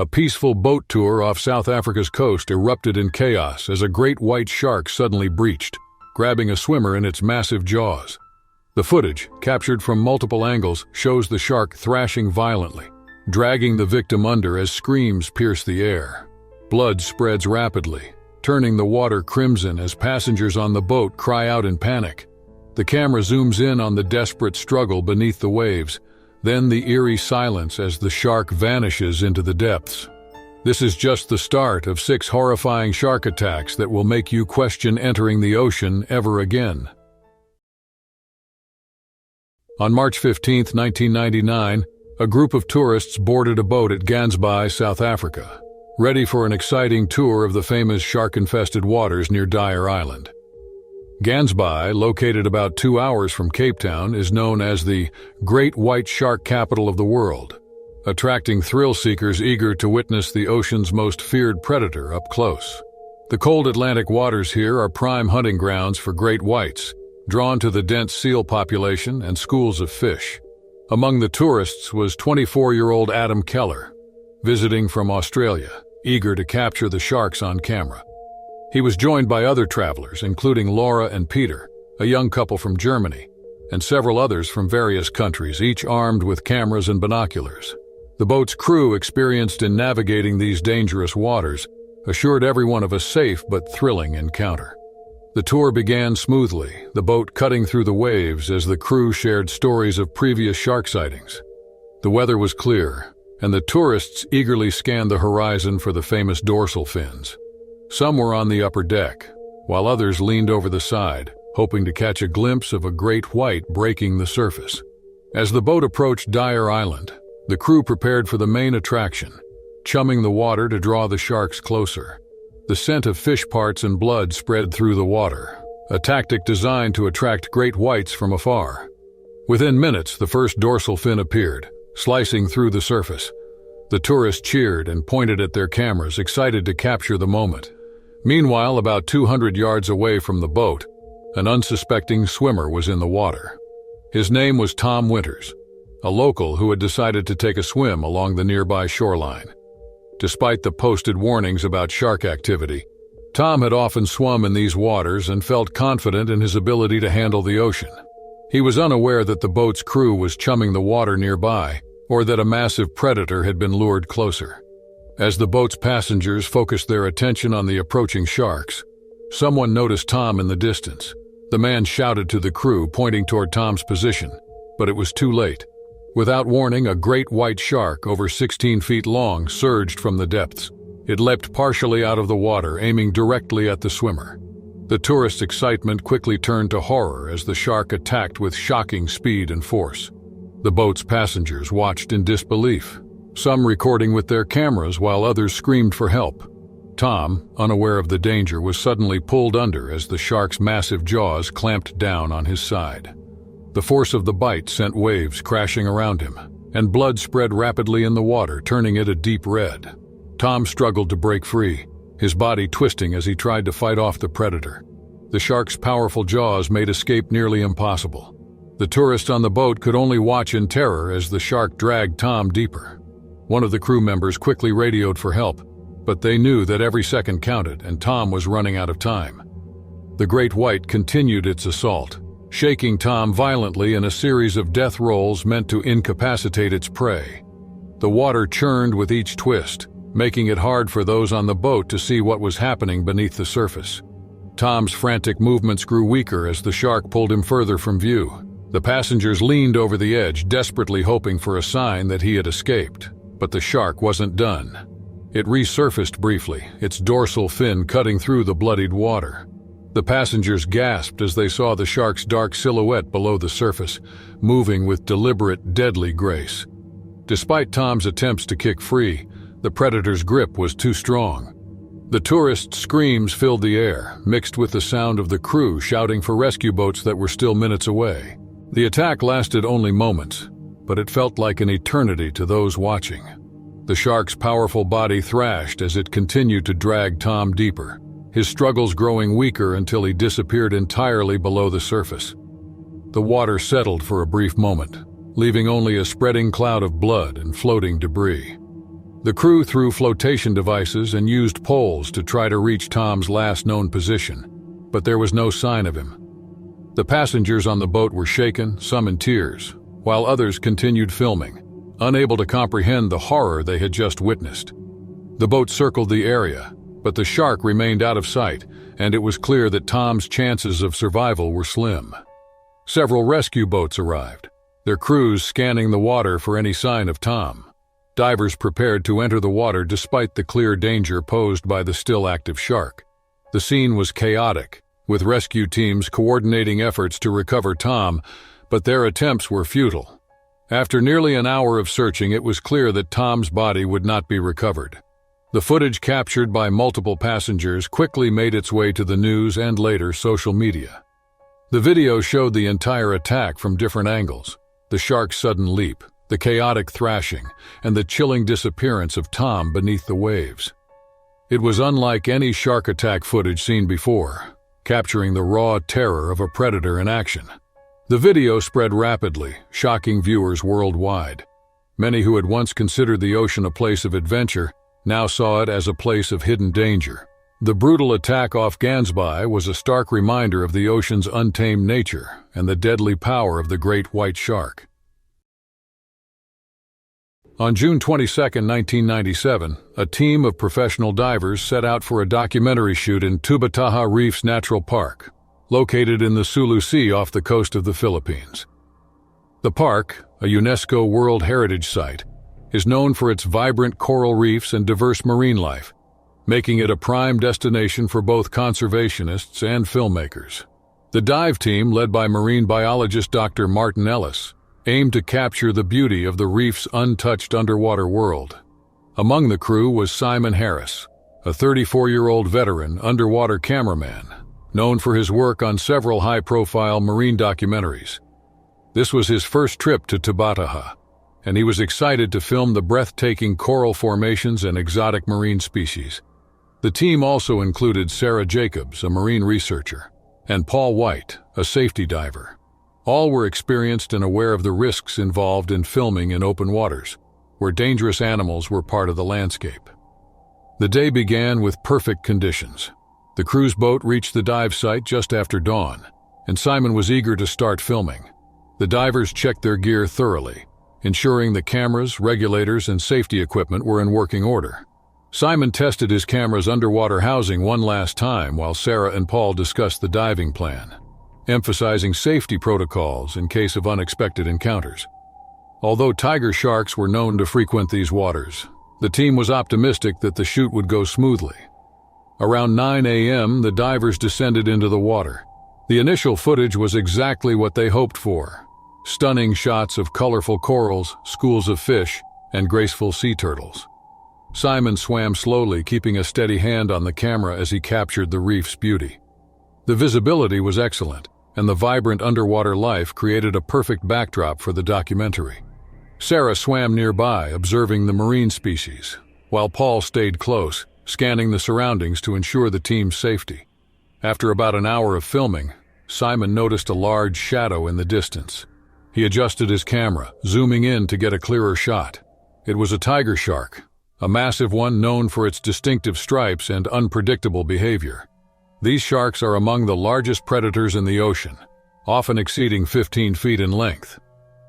A peaceful boat tour off South Africa's coast erupted in chaos as a great white shark suddenly breached, grabbing a swimmer in its massive jaws. The footage, captured from multiple angles, shows the shark thrashing violently, dragging the victim under as screams pierce the air. Blood spreads rapidly, turning the water crimson as passengers on the boat cry out in panic. The camera zooms in on the desperate struggle beneath the waves, then the eerie silence as the shark vanishes into the depths. This is just the start of 6 horrifying shark attacks that will make you question entering the ocean ever again. On March 15, 1999, a group of tourists boarded a boat at Gansbaai, South Africa, ready for an exciting tour of the famous shark-infested waters near Dyer Island. Gansbaai, located about 2 hours from Cape Town, is known as the Great White Shark Capital of the world, attracting thrill-seekers eager to witness the ocean's most feared predator up close. The cold Atlantic waters here are prime hunting grounds for great whites, drawn to the dense seal population and schools of fish. Among the tourists was 24-year-old Adam Keller, visiting from Australia, eager to capture the sharks on camera. He was joined by other travelers, including Laura and Peter, a young couple from Germany, and several others from various countries, each armed with cameras and binoculars. The boat's crew, experienced in navigating these dangerous waters, assured everyone of a safe but thrilling encounter. The tour began smoothly, the boat cutting through the waves as the crew shared stories of previous shark sightings. The weather was clear, and the tourists eagerly scanned the horizon for the famous dorsal fins. Some were on the upper deck, while others leaned over the side, hoping to catch a glimpse of a great white breaking the surface. As the boat approached Dyer Island, the crew prepared for the main attraction, chumming the water to draw the sharks closer. The scent of fish parts and blood spread through the water, a tactic designed to attract great whites from afar. Within minutes, the first dorsal fin appeared, slicing through the surface. The tourists cheered and pointed at their cameras, excited to capture the moment. Meanwhile, about 200 yards away from the boat, an unsuspecting swimmer was in the water. His name was Tom Winters, a local who had decided to take a swim along the nearby shoreline. Despite the posted warnings about shark activity, Tom had often swum in these waters and felt confident in his ability to handle the ocean. He was unaware that the boat's crew was chumming the water nearby, or that a massive predator had been lured closer. As the boat's passengers focused their attention on the approaching sharks, someone noticed Tom in the distance. The man shouted to the crew, pointing toward Tom's position, but it was too late. Without warning, a great white shark, over 16 feet long, surged from the depths. It leapt partially out of the water, aiming directly at the swimmer. The tourists' excitement quickly turned to horror as the shark attacked with shocking speed and force. The boat's passengers watched in disbelief, some recording with their cameras while others screamed for help. Tom, unaware of the danger, was suddenly pulled under as the shark's massive jaws clamped down on his side. The force of the bite sent waves crashing around him, and blood spread rapidly in the water, turning it a deep red. Tom struggled to break free, his body twisting as he tried to fight off the predator. The shark's powerful jaws made escape nearly impossible. The tourists on the boat could only watch in terror as the shark dragged Tom deeper. One of the crew members quickly radioed for help, but they knew that every second counted and Tom was running out of time. The great white continued its assault, shaking Tom violently in a series of death rolls meant to incapacitate its prey. The water churned with each twist, making it hard for those on the boat to see what was happening beneath the surface. Tom's frantic movements grew weaker as the shark pulled him further from view. The passengers leaned over the edge, desperately hoping for a sign that he had escaped. But the shark wasn't done. It resurfaced briefly, its dorsal fin cutting through the bloodied water. The passengers gasped as they saw the shark's dark silhouette below the surface, moving with deliberate, deadly grace. Despite Tom's attempts to kick free, the predator's grip was too strong. The tourists' screams filled the air, mixed with the sound of the crew shouting for rescue boats that were still minutes away. The attack lasted only moments, but it felt like an eternity to those watching. The shark's powerful body thrashed as it continued to drag Tom deeper, his struggles growing weaker until he disappeared entirely below the surface. The water settled for a brief moment, leaving only a spreading cloud of blood and floating debris. The crew threw flotation devices and used poles to try to reach Tom's last known position, but there was no sign of him. The passengers on the boat were shaken, some in tears, while others continued filming, unable to comprehend the horror they had just witnessed. The boat circled the area, but the shark remained out of sight, and it was clear that Tom's chances of survival were slim. Several rescue boats arrived, their crews scanning the water for any sign of Tom. Divers prepared to enter the water despite the clear danger posed by the still active shark. The scene was chaotic, with rescue teams coordinating efforts to recover Tom, but their attempts were futile. After nearly an hour of searching, it was clear that Tom's body would not be recovered. The footage captured by multiple passengers quickly made its way to the news and later social media. The video showed the entire attack from different angles: the shark's sudden leap, the chaotic thrashing, and the chilling disappearance of Tom beneath the waves. It was unlike any shark attack footage seen before, capturing the raw terror of a predator in action. The video spread rapidly, shocking viewers worldwide. Many who had once considered the ocean a place of adventure now saw it as a place of hidden danger. The brutal attack off Gansby was a stark reminder of the ocean's untamed nature and the deadly power of the great white shark. On June 22, 1997, a team of professional divers set out for a documentary shoot in Tubataha Reefs Natural Park, located in the Sulu Sea off the coast of the Philippines. The park, a UNESCO World Heritage Site, is known for its vibrant coral reefs and diverse marine life, making it a prime destination for both conservationists and filmmakers. The dive team, led by marine biologist Dr. Martin Ellis, aimed to capture the beauty of the reef's untouched underwater world. Among the crew was Simon Harris, a 34-year-old veteran underwater cameraman, known for his work on several high-profile marine documentaries. This was his first trip to Tubataha, and he was excited to film the breathtaking coral formations and exotic marine species. The team also included Sarah Jacobs, a marine researcher, and Paul White, a safety diver. All were experienced and aware of the risks involved in filming in open waters, where dangerous animals were part of the landscape. The day began with perfect conditions. The cruise boat reached the dive site just after dawn, and Simon was eager to start filming. The divers checked their gear thoroughly, ensuring the cameras, regulators, and safety equipment were in working order. Simon tested his camera's underwater housing one last time while Sarah and Paul discussed the diving plan, emphasizing safety protocols in case of unexpected encounters. Although tiger sharks were known to frequent these waters, the team was optimistic that the shoot would go smoothly. Around 9 a.m., the divers descended into the water. The initial footage was exactly what they hoped for: stunning shots of colorful corals, schools of fish, and graceful sea turtles. Simon swam slowly, keeping a steady hand on the camera as he captured the reef's beauty. The visibility was excellent, and the vibrant underwater life created a perfect backdrop for the documentary. Sarah swam nearby, observing the marine species, while Paul stayed close, scanning the surroundings to ensure the team's safety. After about an hour of filming, Simon noticed a large shadow in the distance. He adjusted his camera, zooming in to get a clearer shot. It was a tiger shark, a massive one known for its distinctive stripes and unpredictable behavior. These sharks are among the largest predators in the ocean, often exceeding 15 feet in length.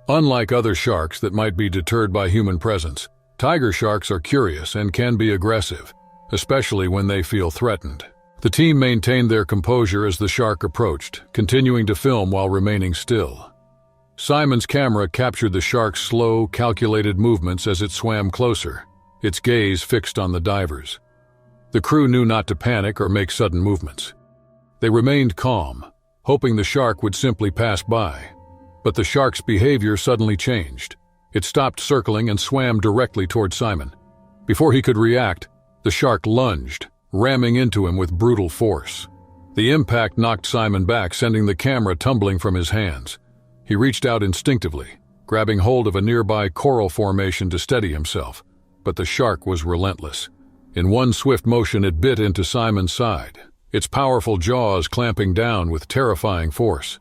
Unlike other sharks that might be deterred by human presence, tiger sharks are curious and can be aggressive, especially when they feel threatened. The team maintained their composure as the shark approached, continuing to film while remaining still. Simon's camera captured the shark's slow, calculated movements as it swam closer, its gaze fixed on the divers. The crew knew not to panic or make sudden movements. They remained calm, hoping the shark would simply pass by. But the shark's behavior suddenly changed. It stopped circling and swam directly toward Simon. Before he could react, the shark lunged, ramming into him with brutal force. The impact knocked Simon back, sending the camera tumbling from his hands. He reached out instinctively, grabbing hold of a nearby coral formation to steady himself, but the shark was relentless. In one swift motion, it bit into Simon's side, its powerful jaws clamping down with terrifying force.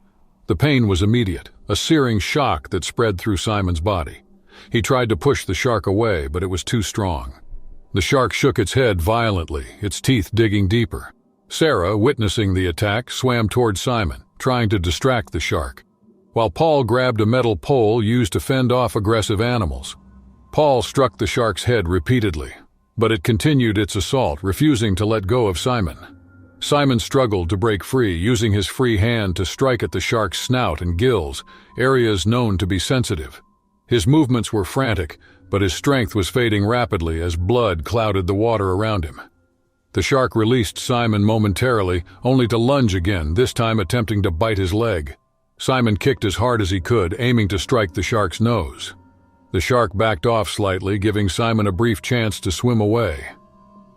The pain was immediate, a searing shock that spread through Simon's body. He tried to push the shark away, but it was too strong. The shark shook its head violently, its teeth digging deeper. Sarah, witnessing the attack, swam toward Simon, trying to distract the shark, while Paul grabbed a metal pole used to fend off aggressive animals. Paul struck the shark's head repeatedly, but it continued its assault, refusing to let go of Simon. Simon struggled to break free, using his free hand to strike at the shark's snout and gills, areas known to be sensitive. His movements were frantic, but his strength was fading rapidly as blood clouded the water around him. The shark released Simon momentarily, only to lunge again, this time attempting to bite his leg. Simon kicked as hard as he could, aiming to strike the shark's nose. The shark backed off slightly, giving Simon a brief chance to swim away.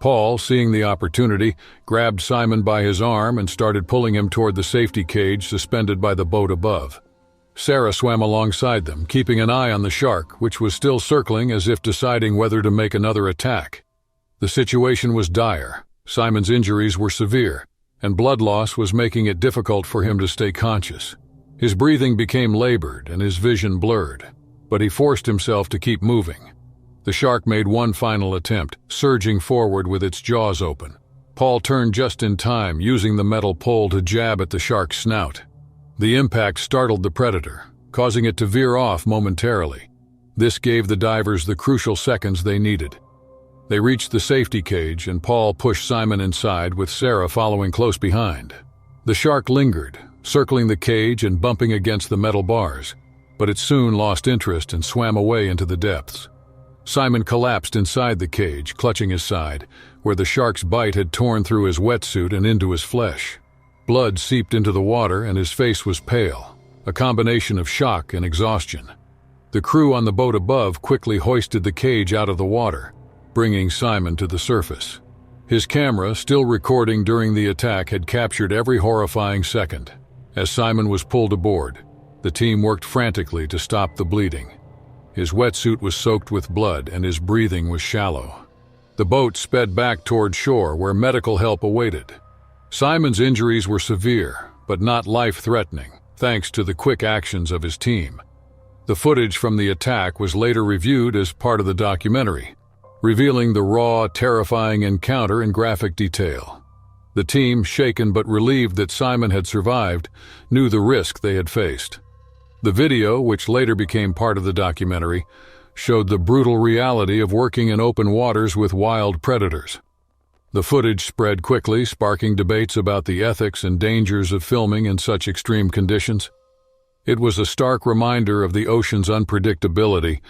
Paul, seeing the opportunity, grabbed Simon by his arm and started pulling him toward the safety cage suspended by the boat above. Sarah swam alongside them, keeping an eye on the shark, which was still circling as if deciding whether to make another attack. The situation was dire. Simon's injuries were severe, and blood loss was making it difficult for him to stay conscious. His breathing became labored and his vision blurred, but he forced himself to keep moving. The shark made one final attempt, surging forward with its jaws open. Paul turned just in time, using the metal pole to jab at the shark's snout. The impact startled the predator, causing it to veer off momentarily. This gave the divers the crucial seconds they needed. They reached the safety cage, and Paul pushed Simon inside, with Sarah following close behind. The shark lingered, circling the cage and bumping against the metal bars, but it soon lost interest and swam away into the depths. Simon collapsed inside the cage, clutching his side, where the shark's bite had torn through his wetsuit and into his flesh. Blood seeped into the water and his face was pale, a combination of shock and exhaustion. The crew on the boat above quickly hoisted the cage out of the water, bringing Simon to the surface. His camera, still recording during the attack, had captured every horrifying second. As Simon was pulled aboard, the team worked frantically to stop the bleeding. His wetsuit was soaked with blood and his breathing was shallow. The boat sped back toward shore where medical help awaited. Simon's injuries were severe, but not life-threatening, thanks to the quick actions of his team. The footage from the attack was later reviewed as part of the documentary, revealing the raw, terrifying encounter in graphic detail. The team, shaken but relieved that Simon had survived, knew the risk they had faced. The video, which later became part of the documentary, showed the brutal reality of working in open waters with wild predators. The footage spread quickly, sparking debates about the ethics and dangers of filming in such extreme conditions. It was a stark reminder of the ocean's unpredictability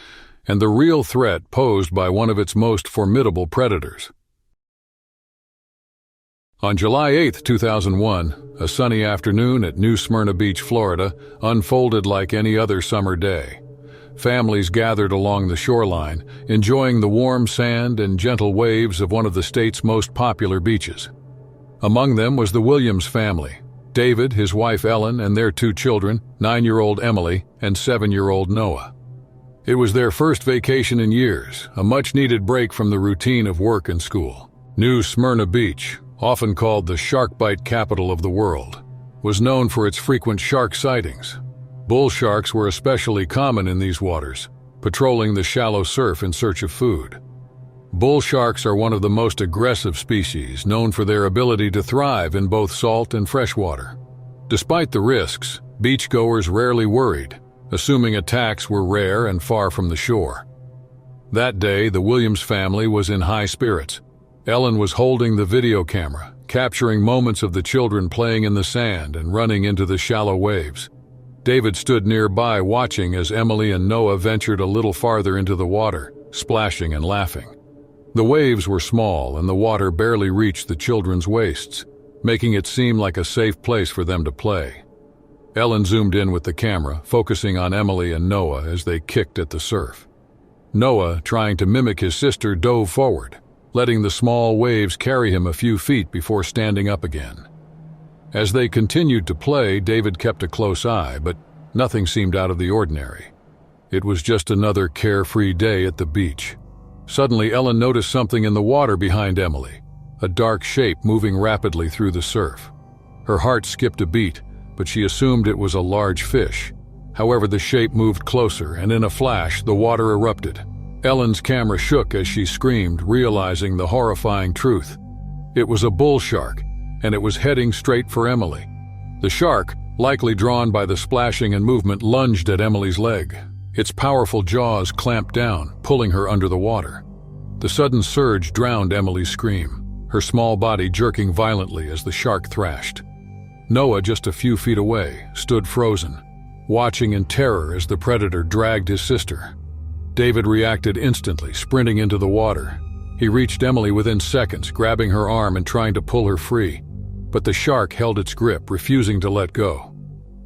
and the real threat posed by one of its most formidable predators. On July 8, 2001, a sunny afternoon at New Smyrna Beach, Florida, unfolded like any other summer day. Families gathered along the shoreline, enjoying the warm sand and gentle waves of one of the state's most popular beaches. Among them was the Williams family, David, his wife Ellen, and their two children, 9-year-old Emily and 7-year-old Noah. It was their first vacation in years, a much-needed break from the routine of work and school. New Smyrna Beach, often called the shark bite capital of the world, was known for its frequent shark sightings. Bull sharks were especially common in these waters, patrolling the shallow surf in search of food. Bull sharks are one of the most aggressive species, known for their ability to thrive in both salt and fresh water. Despite the risks, beachgoers rarely worried, assuming attacks were rare and far from the shore. That day, the Williams family was in high spirits. Ellen was holding the video camera, capturing moments of the children playing in the sand and running into the shallow waves. David stood nearby watching as Emily and Noah ventured a little farther into the water, splashing and laughing. The waves were small and the water barely reached the children's waists, making it seem like a safe place for them to play. Ellen zoomed in with the camera, focusing on Emily and Noah as they kicked at the surf. Noah, trying to mimic his sister, dove forward, letting the small waves carry him a few feet before standing up again. As they continued to play, David kept a close eye, but nothing seemed out of the ordinary. It was just another carefree day at the beach. Suddenly, Ellen noticed something in the water behind Emily, a dark shape moving rapidly through the surf. Her heart skipped a beat, but she assumed it was a large fish. However, the shape moved closer, and in a flash, the water erupted. Ellen's camera shook as she screamed, realizing the horrifying truth. It was a bull shark, and it was heading straight for Emily. The shark, likely drawn by the splashing and movement, lunged at Emily's leg. Its powerful jaws clamped down, pulling her under the water. The sudden surge drowned Emily's scream, her small body jerking violently as the shark thrashed. Noah, just a few feet away, stood frozen, watching in terror as the predator dragged his sister. David reacted instantly, sprinting into the water. He reached Emily within seconds, grabbing her arm and trying to pull her free. But the shark held its grip, refusing to let go.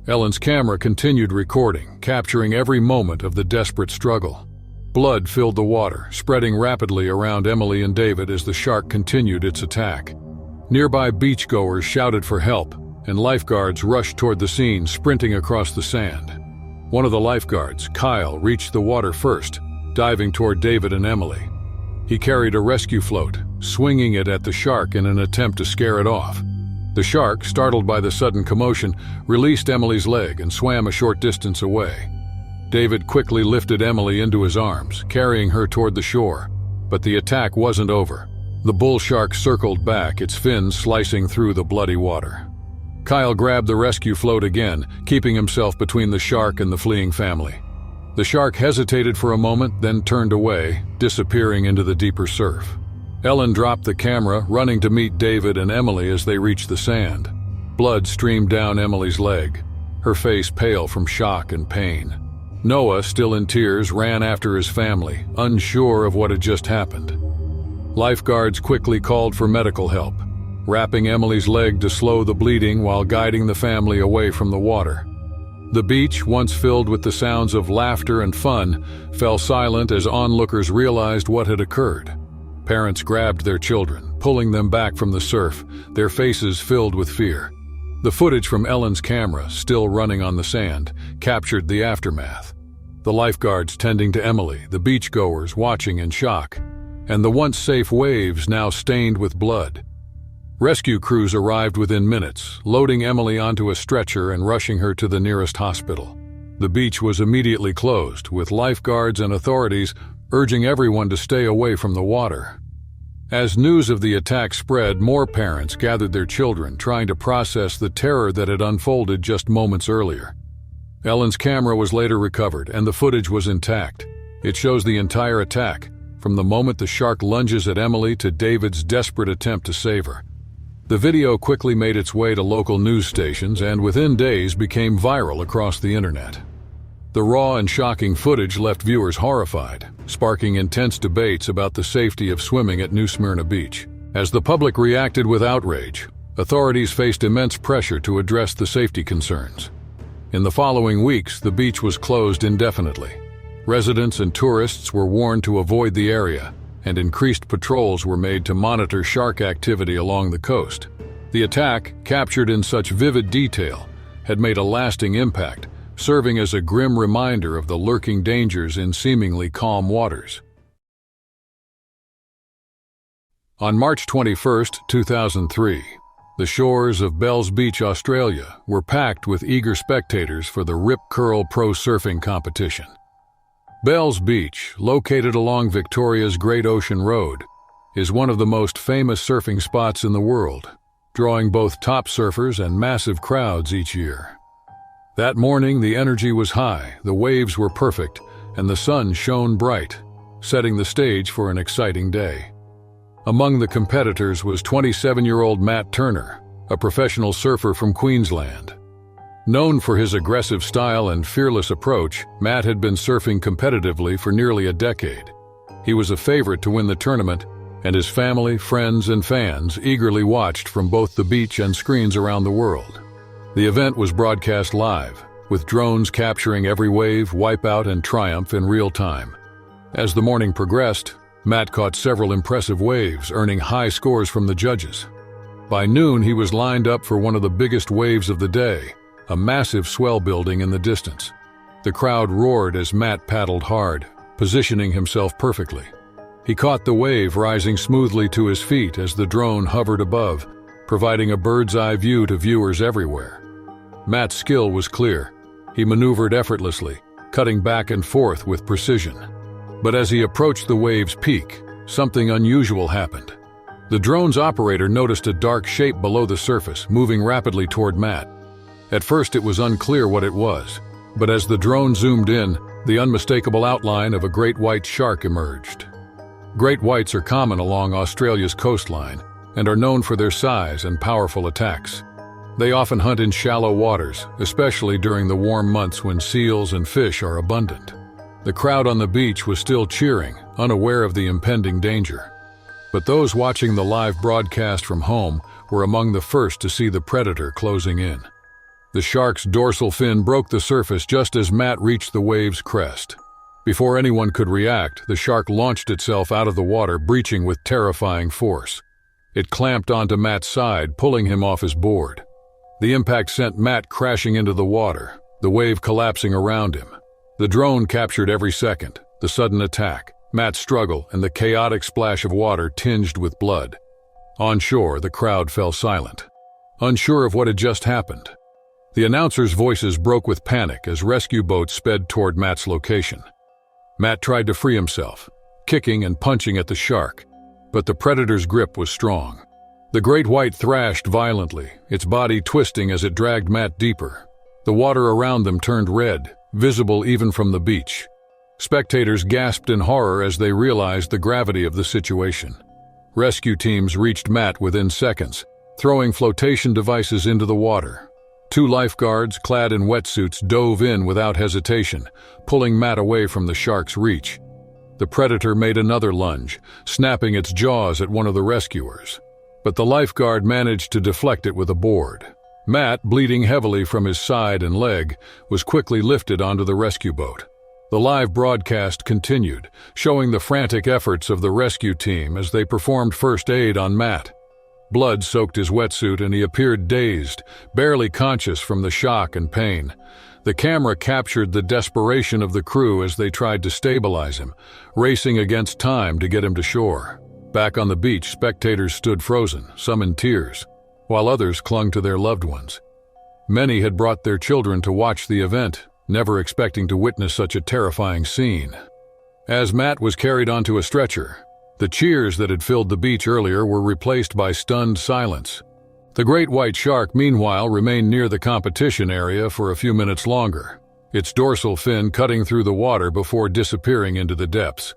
Ellen's camera continued recording, capturing every moment of the desperate struggle. Blood filled the water, spreading rapidly around Emily and David as the shark continued its attack. Nearby beachgoers shouted for help, and lifeguards rushed toward the scene, sprinting across the sand. One of the lifeguards, Kyle, reached the water first, diving toward David and Emily. He carried a rescue float, swinging it at the shark in an attempt to scare it off. The shark, startled by the sudden commotion, released Emily's leg and swam a short distance away. David quickly lifted Emily into his arms, carrying her toward the shore. But the attack wasn't over. The bull shark circled back, its fins slicing through the bloody water. Kyle grabbed the rescue float again, keeping himself between the shark and the fleeing family. The shark hesitated for a moment, then turned away, disappearing into the deeper surf. Ellen dropped the camera, running to meet David and Emily as they reached the sand. Blood streamed down Emily's leg, her face pale from shock and pain. Noah, still in tears, ran after his family, unsure of what had just happened. Lifeguards quickly called for medical help, wrapping Emily's leg to slow the bleeding while guiding the family away from the water. The beach, once filled with the sounds of laughter and fun, fell silent as onlookers realized what had occurred. Parents grabbed their children, pulling them back from the surf, their faces filled with fear. The footage from Ellen's camera, still running on the sand, captured the aftermath. The lifeguards tending to Emily, the beachgoers watching in shock, and the once safe waves now stained with blood. Rescue crews arrived within minutes, loading Emily onto a stretcher and rushing her to the nearest hospital. The beach was immediately closed, with lifeguards and authorities urging everyone to stay away from the water. As news of the attack spread, more parents gathered their children, trying to process the terror that had unfolded just moments earlier. Ellen's camera was later recovered, and the footage was intact. It shows the entire attack, from the moment the shark lunges at Emily to David's desperate attempt to save her. The video quickly made its way to local news stations and within days became viral across the internet. The raw and shocking footage left viewers horrified, sparking intense debates about the safety of swimming at New Smyrna Beach. As the public reacted with outrage, authorities faced immense pressure to address the safety concerns. In the following weeks, the beach was closed indefinitely. Residents and tourists were warned to avoid the area, and increased patrols were made to monitor shark activity along the coast. The attack, captured in such vivid detail, had made a lasting impact, serving as a grim reminder of the lurking dangers in seemingly calm waters. On March 21, 2003, the shores of Bells Beach, Australia, were packed with eager spectators for the Rip Curl Pro Surfing competition. Bells Beach, located along Victoria's Great Ocean Road, is one of the most famous surfing spots in the world, drawing both top surfers and massive crowds each year. That morning, the energy was high, the waves were perfect, and the sun shone bright, setting the stage for an exciting day. Among the competitors was 27-year-old Matt Turner, a professional surfer from Queensland. Known for his aggressive style and fearless approach, Matt had been surfing competitively for nearly a decade. He was a favorite to win the tournament, and his family, friends, and fans eagerly watched from both the beach and screens around the world. The event was broadcast live, with drones capturing every wave, wipeout, and triumph in real time. As the morning progressed, Matt caught several impressive waves, earning high scores from the judges. By noon, he was lined up for one of the biggest waves of the day, a massive swell building in the distance. The crowd roared as Matt paddled hard, positioning himself perfectly. He caught the wave, rising smoothly to his feet as the drone hovered above, providing a bird's-eye view to viewers everywhere. Matt's skill was clear. He maneuvered effortlessly, cutting back and forth with precision. But as he approached the wave's peak, something unusual happened. The drone's operator noticed a dark shape below the surface, moving rapidly toward Matt. At first it was unclear what it was, but as the drone zoomed in, the unmistakable outline of a great white shark emerged. Great whites are common along Australia's coastline and are known for their size and powerful attacks. They often hunt in shallow waters, especially during the warm months when seals and fish are abundant. The crowd on the beach was still cheering, unaware of the impending danger. But those watching the live broadcast from home were among the first to see the predator closing in. The shark's dorsal fin broke the surface just as Matt reached the wave's crest. Before anyone could react, the shark launched itself out of the water, breaching with terrifying force. It clamped onto Matt's side, pulling him off his board. The impact sent Matt crashing into the water, the wave collapsing around him. The drone captured every second, the sudden attack, Matt's struggle, and the chaotic splash of water tinged with blood. On shore, the crowd fell silent, unsure of what had just happened. The announcers' voices broke with panic as rescue boats sped toward Matt's location. Matt tried to free himself, kicking and punching at the shark, but the predator's grip was strong. The great white thrashed violently, its body twisting as it dragged Matt deeper. The water around them turned red, visible even from the beach. Spectators gasped in horror as they realized the gravity of the situation. Rescue teams reached Matt within seconds, throwing flotation devices into the water. 2 lifeguards, clad in wetsuits, dove in without hesitation, pulling Matt away from the shark's reach. The predator made another lunge, snapping its jaws at one of the rescuers. But the lifeguard managed to deflect it with a board. Matt, bleeding heavily from his side and leg, was quickly lifted onto the rescue boat. The live broadcast continued, showing the frantic efforts of the rescue team as they performed first aid on Matt. Blood soaked his wetsuit and he appeared dazed, barely conscious from the shock and pain. The camera captured the desperation of the crew as they tried to stabilize him, racing against time to get him to shore. Back on the beach, spectators stood frozen, some in tears, while others clung to their loved ones. Many had brought their children to watch the event, never expecting to witness such a terrifying scene. As Matt was carried onto a stretcher, the cheers that had filled the beach earlier were replaced by stunned silence. The great white shark, meanwhile, remained near the competition area for a few minutes longer, its dorsal fin cutting through the water before disappearing into the depths.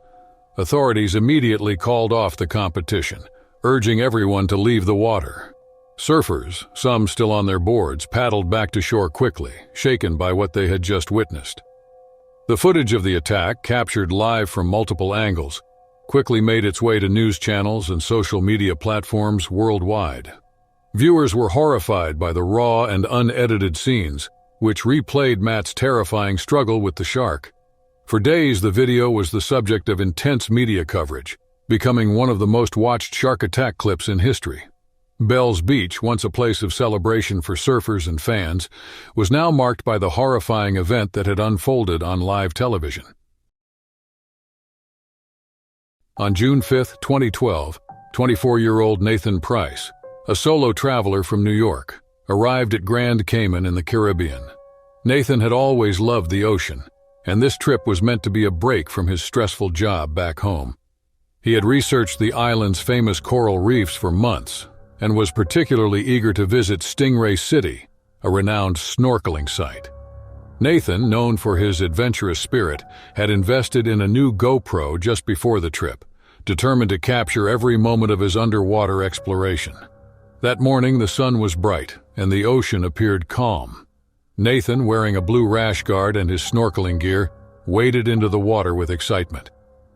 Authorities immediately called off the competition, urging everyone to leave the water. Surfers, some still on their boards, paddled back to shore quickly, shaken by what they had just witnessed. The footage of the attack, captured live from multiple angles, quickly made its way to news channels and social media platforms worldwide. Viewers were horrified by the raw and unedited scenes, which replayed Matt's terrifying struggle with the shark. For days, the video was the subject of intense media coverage, becoming one of the most watched shark attack clips in history. Bells Beach, once a place of celebration for surfers and fans, was now marked by the horrifying event that had unfolded on live television. On June 5, 2012, 24-year-old Nathan Price, a solo traveler from New York, arrived at Grand Cayman in the Caribbean. Nathan had always loved the ocean, and this trip was meant to be a break from his stressful job back home. He had researched the island's famous coral reefs for months and was particularly eager to visit Stingray City, a renowned snorkeling site. Nathan, known for his adventurous spirit, had invested in a new GoPro just before the trip, determined to capture every moment of his underwater exploration. That morning, the sun was bright and the ocean appeared calm. Nathan, wearing a blue rash guard and his snorkeling gear, waded into the water with excitement.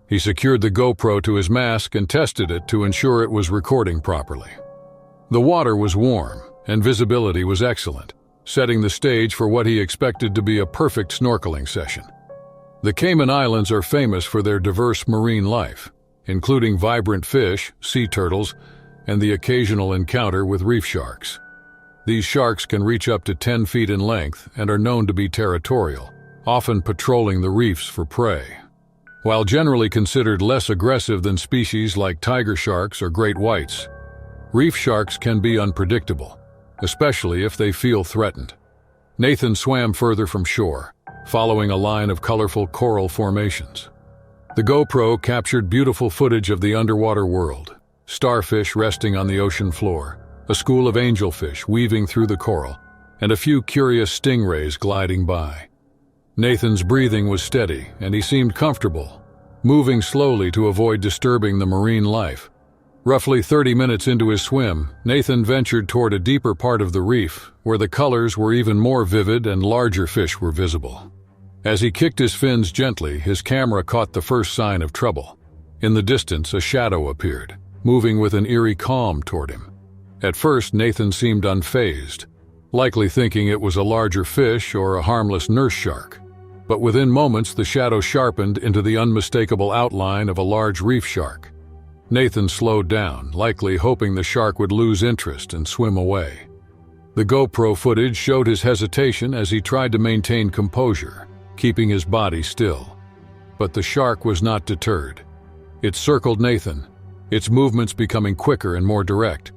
He secured the GoPro to his mask and tested it to ensure it was recording properly. The water was warm and visibility was excellent, setting the stage for what he expected to be a perfect snorkeling session. The Cayman Islands are famous for their diverse marine life, including vibrant fish, sea turtles, and the occasional encounter with reef sharks. These sharks can reach up to 10 feet in length and are known to be territorial, often patrolling the reefs for prey. While generally considered less aggressive than species like tiger sharks or great whites, reef sharks can be unpredictable, especially if they feel threatened. Nathan swam further from shore, following a line of colorful coral formations. The GoPro captured beautiful footage of the underwater world. Starfish resting on the ocean floor, a school of angelfish weaving through the coral, and a few curious stingrays gliding by. Nathan's breathing was steady, and he seemed comfortable, moving slowly to avoid disturbing the marine life. Roughly 30 minutes into his swim, Nathan ventured toward a deeper part of the reef, where the colors were even more vivid and larger fish were visible. As he kicked his fins gently, his camera caught the first sign of trouble. In the distance, a shadow appeared, moving with an eerie calm toward him. At first, Nathan seemed unfazed, likely thinking it was a larger fish or a harmless nurse shark. But within moments, the shadow sharpened into the unmistakable outline of a large reef shark. Nathan slowed down, likely hoping the shark would lose interest and swim away. The GoPro footage showed his hesitation as he tried to maintain composure, keeping his body still. But the shark was not deterred. It circled Nathan, its movements becoming quicker and more direct.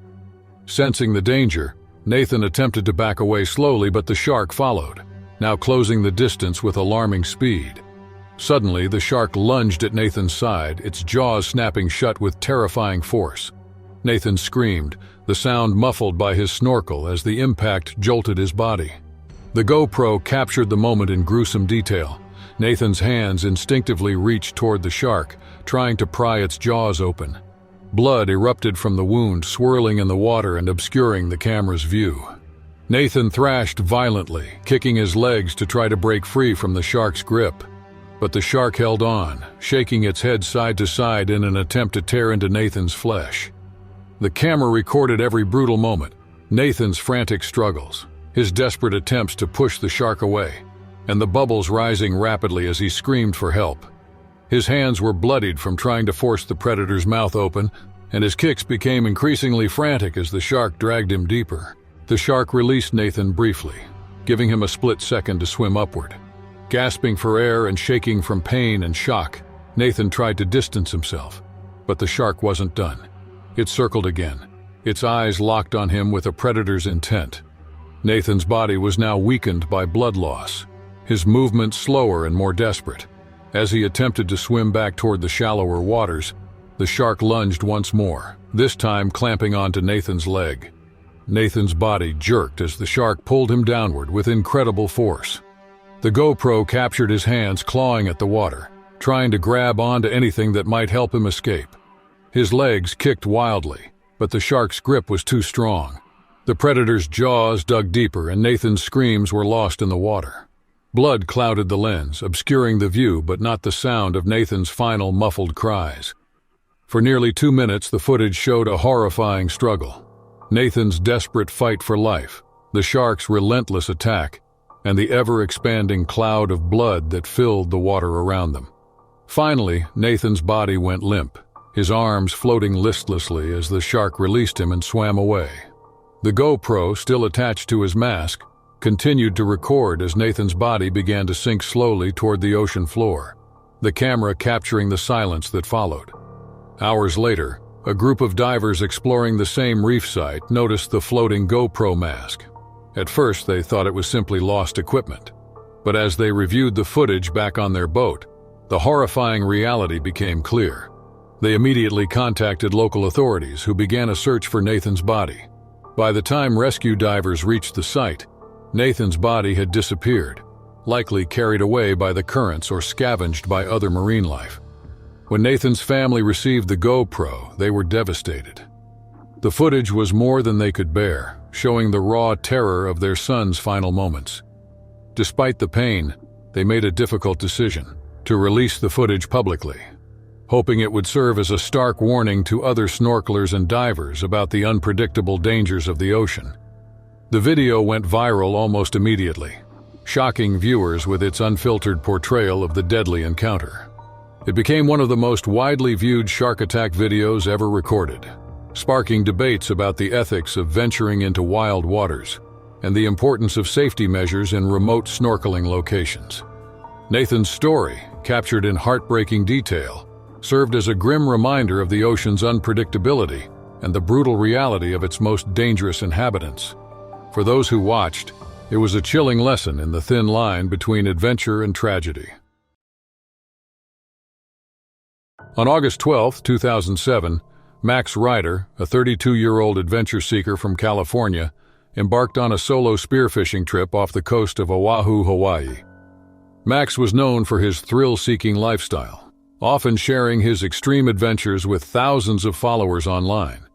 Sensing the danger, Nathan attempted to back away slowly, but the shark followed, now closing the distance with alarming speed. Suddenly, the shark lunged at Nathan's side, its jaws snapping shut with terrifying force. Nathan screamed, the sound muffled by his snorkel as the impact jolted his body. The GoPro captured the moment in gruesome detail. Nathan's hands instinctively reached toward the shark, trying to pry its jaws open. Blood erupted from the wound, swirling in the water and obscuring the camera's view. Nathan thrashed violently, kicking his legs to try to break free from the shark's grip. But the shark held on, shaking its head side to side in an attempt to tear into Nathan's flesh. The camera recorded every brutal moment, Nathan's frantic struggles, his desperate attempts to push the shark away, and the bubbles rising rapidly as he screamed for help. His hands were bloodied from trying to force the predator's mouth open, and his kicks became increasingly frantic as the shark dragged him deeper. The shark released Nathan briefly, giving him a split second to swim upward. Gasping for air and shaking from pain and shock, Nathan tried to distance himself, but the shark wasn't done. It circled again, its eyes locked on him with a predator's intent. Nathan's body was now weakened by blood loss, his movements slower and more desperate. As he attempted to swim back toward the shallower waters, the shark lunged once more, this time clamping onto Nathan's leg. Nathan's body jerked as the shark pulled him downward with incredible force. The GoPro captured his hands clawing at the water, trying to grab onto anything that might help him escape. His legs kicked wildly, but the shark's grip was too strong. The predator's jaws dug deeper and Nathan's screams were lost in the water. Blood clouded the lens, obscuring the view but not the sound of Nathan's final muffled cries. For nearly 2 minutes, the footage showed a horrifying struggle. Nathan's desperate fight for life, the shark's relentless attack, and the ever-expanding cloud of blood that filled the water around them. Finally, Nathan's body went limp, his arms floating listlessly as the shark released him and swam away. The GoPro, still attached to his mask, continued to record as Nathan's body began to sink slowly toward the ocean floor, the camera capturing the silence that followed. Hours later, a group of divers exploring the same reef site noticed the floating GoPro mask. At first, they thought it was simply lost equipment. But as they reviewed the footage back on their boat, the horrifying reality became clear. They immediately contacted local authorities, who began a search for Nathan's body. By the time rescue divers reached the site, Nathan's body had disappeared, likely carried away by the currents or scavenged by other marine life. When Nathan's family received the GoPro, they were devastated. The footage was more than they could bear, showing the raw terror of their son's final moments. Despite the pain, they made a difficult decision to release the footage publicly, hoping it would serve as a stark warning to other snorkelers and divers about the unpredictable dangers of the ocean. The video went viral almost immediately, shocking viewers with its unfiltered portrayal of the deadly encounter. It became one of the most widely viewed shark attack videos ever recorded, sparking debates about the ethics of venturing into wild waters and the importance of safety measures in remote snorkeling locations. Nathan's story, captured in heartbreaking detail, served as a grim reminder of the ocean's unpredictability and the brutal reality of its most dangerous inhabitants. For those who watched, it was a chilling lesson in the thin line between adventure and tragedy. On August 12, 2007, Max Ryder, a 32-year-old adventure seeker from California, embarked on a solo spearfishing trip off the coast of Oahu, Hawaii. Max was known for his thrill-seeking lifestyle, often sharing his extreme adventures with thousands of followers online.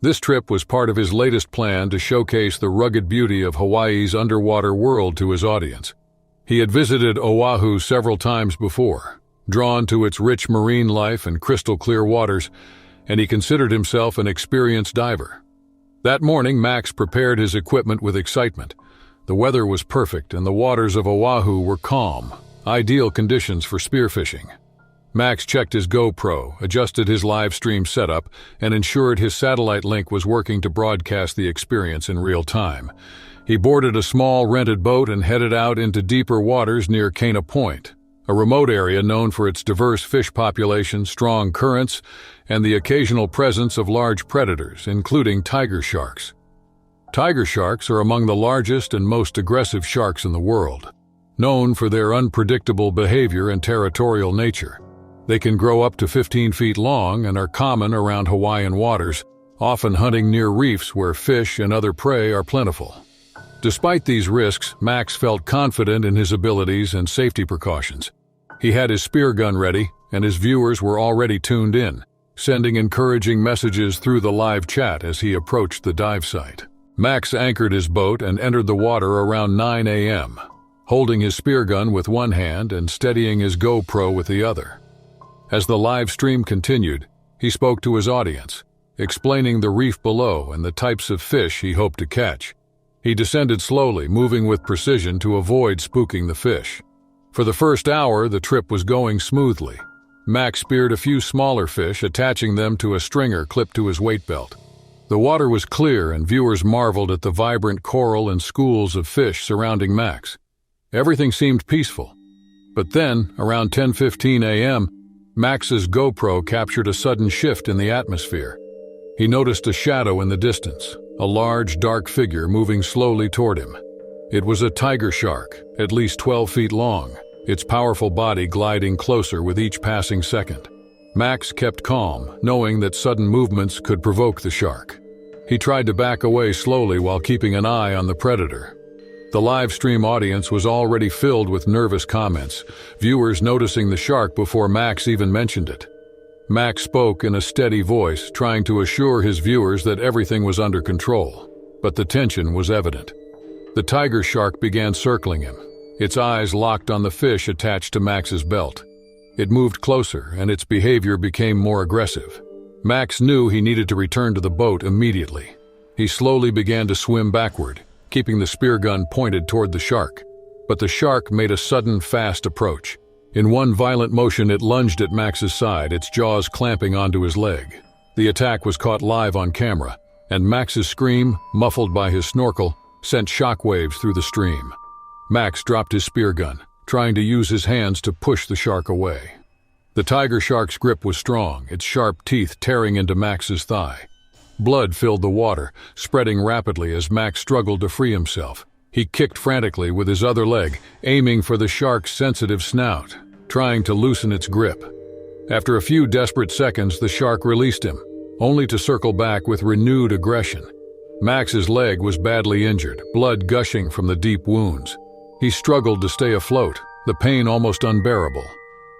This trip was part of his latest plan to showcase the rugged beauty of Hawaii's underwater world to his audience. He had visited Oahu several times before, drawn to its rich marine life and crystal-clear waters, and he considered himself an experienced diver. That morning, Max prepared his equipment with excitement. The weather was perfect and the waters of Oahu were calm, ideal conditions for spearfishing. Max checked his GoPro, adjusted his live stream setup, and ensured his satellite link was working to broadcast the experience in real time. He boarded a small rented boat and headed out into deeper waters near Cana Point, a remote area known for its diverse fish population, strong currents, and the occasional presence of large predators, including tiger sharks. Tiger sharks are among the largest and most aggressive sharks in the world, known for their unpredictable behavior and territorial nature. They can grow up to 15 feet long and are common around Hawaiian waters, often hunting near reefs where fish and other prey are plentiful. Despite these risks, Max felt confident in his abilities and safety precautions. He had his spear gun ready, and his viewers were already tuned in, sending encouraging messages through the live chat as he approached the dive site. Max anchored his boat and entered the water around 9 a.m., holding his spear gun with one hand and steadying his GoPro with the other. As the live stream continued, he spoke to his audience, explaining the reef below and the types of fish he hoped to catch. He descended slowly, moving with precision to avoid spooking the fish. For the first hour, the trip was going smoothly. Max speared a few smaller fish, attaching them to a stringer clipped to his weight belt. The water was clear, and viewers marveled at the vibrant coral and schools of fish surrounding Max. Everything seemed peaceful. But then, around 10:15 a.m., Max's GoPro captured a sudden shift in the atmosphere. He noticed a shadow in the distance, a large, dark figure moving slowly toward him. It was a tiger shark, at least 12 feet long, its powerful body gliding closer with each passing second. Max kept calm, knowing that sudden movements could provoke the shark. He tried to back away slowly while keeping an eye on the predator. The live stream audience was already filled with nervous comments, viewers noticing the shark before Max even mentioned it. Max spoke in a steady voice, trying to assure his viewers that everything was under control, but the tension was evident. The tiger shark began circling him, its eyes locked on the fish attached to Max's belt. It moved closer, and its behavior became more aggressive. Max knew he needed to return to the boat immediately. He slowly began to swim backward, keeping the spear gun pointed toward the shark. But the shark made a sudden, fast approach. In one violent motion, it lunged at Max's side, its jaws clamping onto his leg. The attack was caught live on camera, and Max's scream, muffled by his snorkel, sent shockwaves through the stream. Max dropped his spear gun, trying to use his hands to push the shark away. The tiger shark's grip was strong, its sharp teeth tearing into Max's thigh. Blood filled the water, spreading rapidly as Max struggled to free himself. He kicked frantically with his other leg, aiming for the shark's sensitive snout, trying to loosen its grip. After a few desperate seconds, the shark released him, only to circle back with renewed aggression. Max's leg was badly injured, blood gushing from the deep wounds. He struggled to stay afloat, the pain almost unbearable.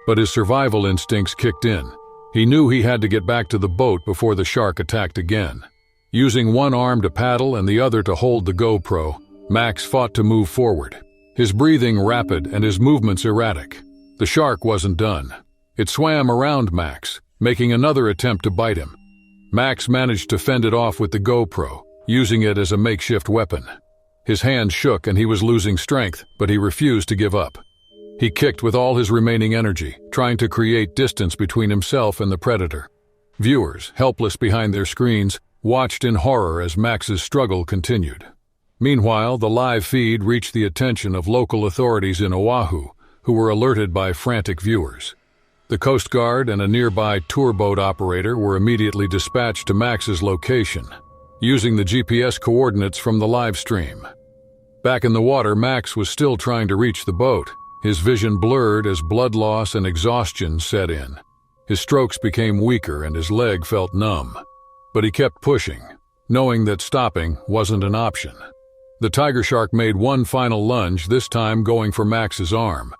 But his survival instincts kicked in. He knew he had to get back to the boat before the shark attacked again. Using one arm to paddle and the other to hold the GoPro, Max fought to move forward, his breathing rapid and his movements erratic. The shark wasn't done. It swam around Max, making another attempt to bite him. Max managed to fend it off with the GoPro, using it as a makeshift weapon. His hands shook and he was losing strength, but he refused to give up. He kicked with all his remaining energy, trying to create distance between himself and the predator. Viewers, helpless behind their screens, watched in horror as Max's struggle continued. Meanwhile, the live feed reached the attention of local authorities in Oahu, who were alerted by frantic viewers. The Coast Guard and a nearby tour boat operator were immediately dispatched to Max's location, using the GPS coordinates from the live stream. Back in the water, Max was still trying to reach the boat, his vision blurred as blood loss and exhaustion set in. His strokes became weaker and his leg felt numb. But he kept pushing, knowing that stopping wasn't an option. The tiger shark made one final lunge, this time going for Max's arm.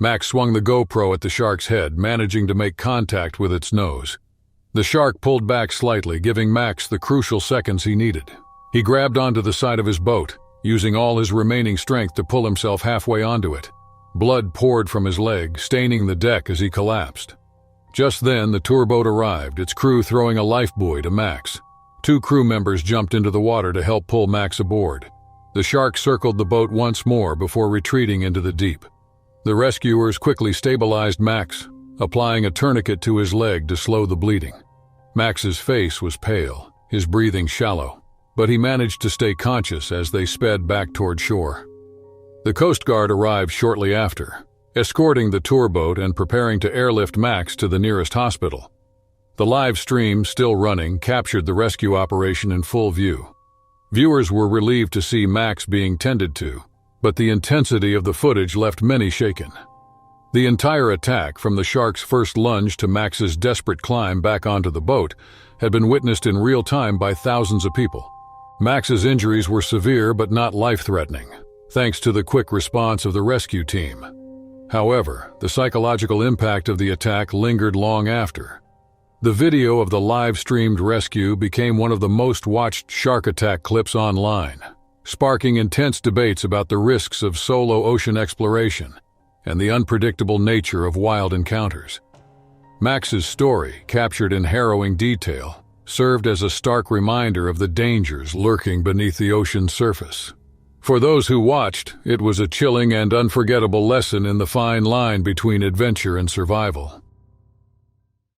Max swung the GoPro at the shark's head, managing to make contact with its nose. The shark pulled back slightly, giving Max the crucial seconds he needed. He grabbed onto the side of his boat, using all his remaining strength to pull himself halfway onto it. Blood poured from his leg, staining the deck as he collapsed. Just then, the tour boat arrived, its crew throwing a lifebuoy to Max. 2 crew members jumped into the water to help pull Max aboard. The shark circled the boat once more before retreating into the deep. The rescuers quickly stabilized Max, applying a tourniquet to his leg to slow the bleeding. Max's face was pale, his breathing shallow, but he managed to stay conscious as they sped back toward shore. The Coast Guard arrived shortly after, escorting the tour boat and preparing to airlift Max to the nearest hospital. The live stream, still running, captured the rescue operation in full view. Viewers were relieved to see Max being tended to, but the intensity of the footage left many shaken. The entire attack, from the shark's first lunge to Max's desperate climb back onto the boat, had been witnessed in real time by thousands of people. Max's injuries were severe but not life-threatening, thanks to the quick response of the rescue team. However, the psychological impact of the attack lingered long after. The video of the live-streamed rescue became one of the most-watched shark attack clips online, sparking intense debates about the risks of solo ocean exploration and the unpredictable nature of wild encounters. Max's story, captured in harrowing detail, served as a stark reminder of the dangers lurking beneath the ocean's surface. For those who watched, it was a chilling and unforgettable lesson in the fine line between adventure and survival.